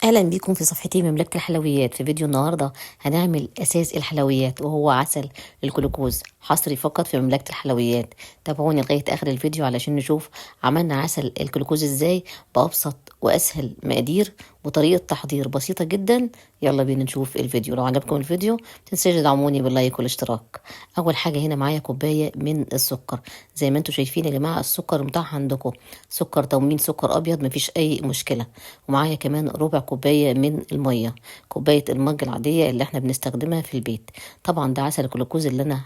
اهلا بيكم في صفحتي مملكة الحلويات. في فيديو النهارده هنعمل اساس الحلويات وهو عسل الجلوكوز، حصري فقط في مملكة الحلويات. تابعوني لغاية اخر الفيديو علشان نشوف عملنا عسل الجلوكوز ازاي بأبسط واسهل مقادير وطريقة تحضير بسيطة جدا. يلا بينا نشوف الفيديو. لو عجبكم الفيديو متنسوش تدعموني باللايك والاشتراك. اول حاجة هنا معايا كوباية من السكر، زي ما انتم شايفين يا جماعة السكر متاح عندكم سكر تومين سكر ابيض مفيش اي مشكلة. ومعايا كمان ربع كوباية من المية، كوباية المج العادية اللي احنا بنستخدمها في البيت. طبعا ده عسل الجلوكوز اللي انا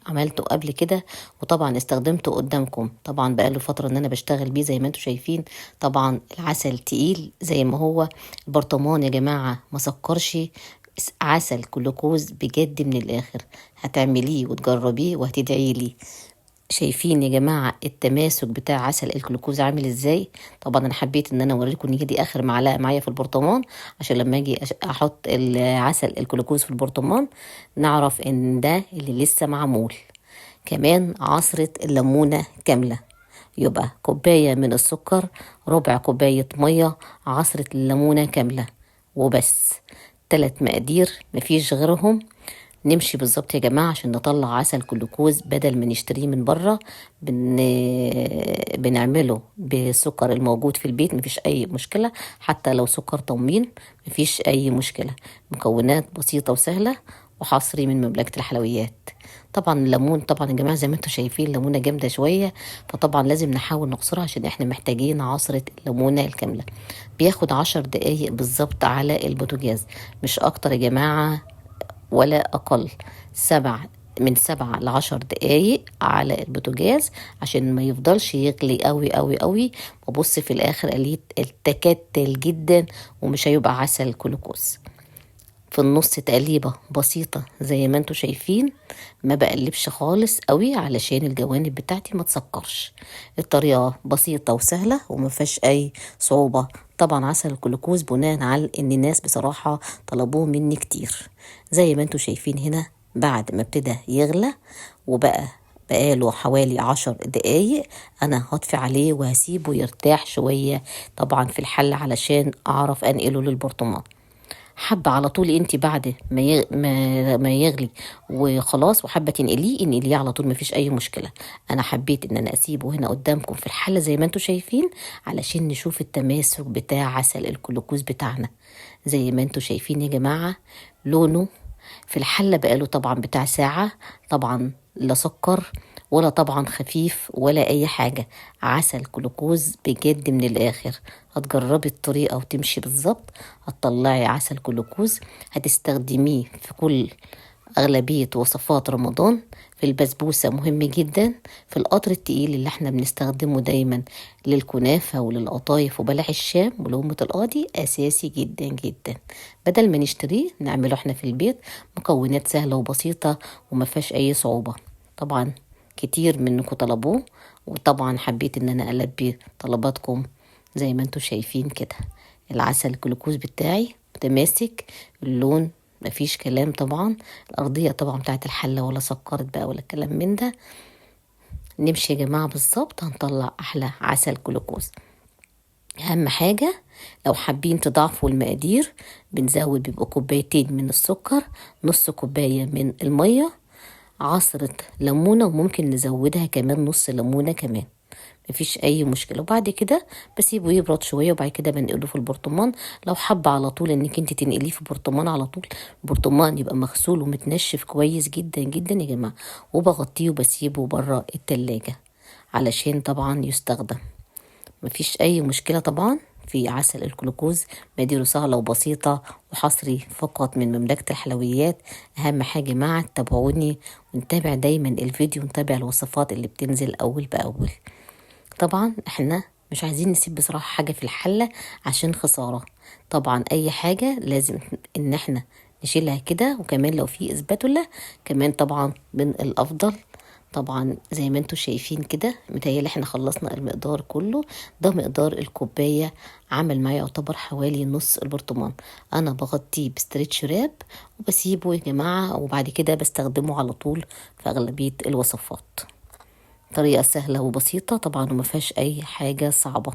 عملته قبل كده، وطبعا استخدمته قدامكم. طبعا بقاله فترة ان انا بشتغل بيه زي ما انتم شايفين. طبعا العسل تقيل زي ما هو البرطمان يا جماعة، ما سكرش. عسل جلوكوز بجد من الاخر، هتعمليه وتجربيه وهتدعي لي. شايفين يا جماعة التماسك بتاع عسل الجلوكوز عامل ازاي؟ طبعا انا حبيت ان انا اوريكم ان هي دي اخر معلقة معايا في البرطمان، عشان لما اجي احط العسل الجلوكوز في البرطمان نعرف ان ده اللي لسه معمول. كمان عصرة الليمونة كاملة، يبقى كوباية من السكر، ربع كوباية مية، عصرة الليمونة كاملة وبس. 3 مقادير مفيش غيرهم. نمشي بالظبط يا جماعة عشان نطلع عسل جلوكوز بدل ما نشتريه من بره. بنعمله بالسكر الموجود في البيت، مفيش أي مشكلة. حتى لو سكر تموين مفيش أي مشكلة. مكونات بسيطة وسهلة وحصري من مملكة الحلويات. طبعا الليمون طبعا يا جماعة زي ما انتم شايفين الليمونة جامدة شوية، فطبعا لازم نحاول نقصرها عشان احنا محتاجين عصرة الليمونة الكاملة. بياخد 10 دقايق بالظبط على البوتاجاز، مش اكتر يا جماعة ولا أقل. سبع من 7 ل10 دقايق على البوتاجاز عشان ما يفضلش يغلي قوي قوي قوي. وبص في الآخر قليت التكتل جدا ومش هيبقى عسل جلوكوز. في النص تقليبة بسيطة زي ما انتوا شايفين، ما بقلبش خالص قوي علشان الجوانب بتاعتي ما تسكرش. الطريقة بسيطة وسهلة وما فيهاش اي صعوبة. طبعا عسل الجلوكوز بناء على ان الناس بصراحة طلبوه مني كتير. زي ما انتوا شايفين هنا بعد ما ابتدى يغلى بقاله حوالي 10 دقايق، انا هطفي عليه وهسيبه يرتاح شوية طبعا في الحل علشان اعرف انقله للبرطمان. حابة على طول انت بعد ما يغلي وخلاص وحابة انقليه على طول مفيش اي مشكلة. انا حبيت ان انا اسيبه هنا قدامكم في الحلة زي ما انتم شايفين علشان نشوف التماسك بتاع عسل الجلوكوز بتاعنا. زي ما انتم شايفين يا جماعة لونه في الحلة بقاله طبعا بتاع ساعة. طبعا لا سكر ولا طبعا خفيف ولا اي حاجة، عسل جلوكوز بجد من الاخر. هتجربي الطريقة وتمشي بالظبط هتطلعي عسل جلوكوز هتستخدميه في كل أغلبية وصفات رمضان. في البسبوسة مهم جدا، في القطر التقيل اللي احنا بنستخدمه دايما للكنافة وللقطايف وبلح الشام ولقمة القاضي أساسي جدا جدا. بدل ما نشتريه نعمله احنا في البيت، مكونات سهلة وبسيطة وما فيهاش أي صعوبة. طبعا كتير منكم طلبوه، وطبعا حبيت ان انا ألبي طلباتكم. زي ما انتم شايفين كده العسل الجلوكوز بتاعي متماسك، اللون مفيش كلام. طبعا الأرضية طبعا بتاعت الحلة ولا سكرت بقى ولا كلام من ده. نمشي يا جماعة بالظبط هنطلع أحلى عسل جلوكوز. أهم حاجة لو حابين تضعفوا المقادير بنزود بيبقى كوبايتين من السكر، نص كوباية من المية، عصرة ليمونة وممكن نزودها كمان نص ليمونة كمان، مفيش اي مشكله. وبعد كده بسيبه يبرد شويه وبعد كده بنقله في البرطمان. لو حابه على طول انك انت تنقليه في برطمان على طول، البرطمان يبقى مغسول ومتنشف كويس جدا جدا يا جماعه، وبغطيه وبسيبه بره التلاجة علشان طبعا يستخدم. مفيش اي مشكله طبعا في عسل الجلوكوز، مقاديره سهله وبسيطه وحصري فقط من مملكه الحلويات. اهم حاجه يا جماعه تتابعوني ونتابع دايما الفيديو ونتابع الوصفات اللي بتنزل اول باول. طبعا احنا مش عايزين نسيب بصراحة حاجة في الحلة عشان خسارة. طبعا اي حاجة لازم ان احنا نشيلها كده، وكمان لو في اسباتولا كمان طبعا من الافضل. طبعا زي ما انتوا شايفين كده متهيألي احنا خلصنا المقدار كله. ده مقدار الكوباية، عمل معايا يعتبر حوالي نص البرطمان. انا بغطيه بستريتش راب وبسيبه يا جماعة، وبعد كده بستخدمه على طول في اغلبية الوصفات. طريقة سهلة وبسيطة طبعا وما فيهاش اي حاجة صعبة.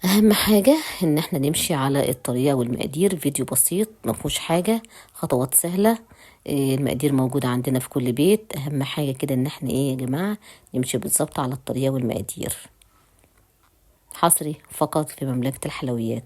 اهم حاجة ان احنا نمشي على الطريقة والمقادير، فيديو بسيط مفهوش حاجة، خطوات سهلة. المقادير موجودة عندنا في كل بيت. اهم حاجة كده ان احنا ايه يا جماعة، نمشي بالظبط على الطريقة والمقادير. حصري فقط في مملكة الحلويات.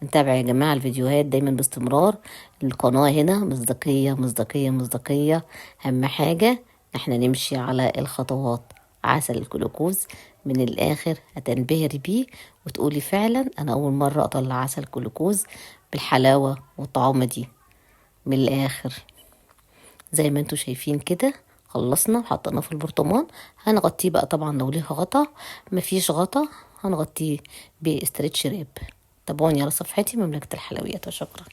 نتابع يا جماعة الفيديوهات دايما باستمرار. القناة هنا مصداقية مصداقية مصداقية. أهم حاجة احنا نمشي على الخطوات. عسل الجلوكوز من الآخر هتنبهري بيه وتقولي فعلا أنا أول مرة أطلع عسل جلوكوز بالحلاوة والطعامة دي. من الآخر زي ما انتوا شايفين كده خلصنا وحطيناه في البرطمان. هنغطيه بقى طبعا لو ليه غطا، مفيش غطا هنغطيه باسترتش راب. تابعوني على صفحتي مملكة الحلويات وشكرا.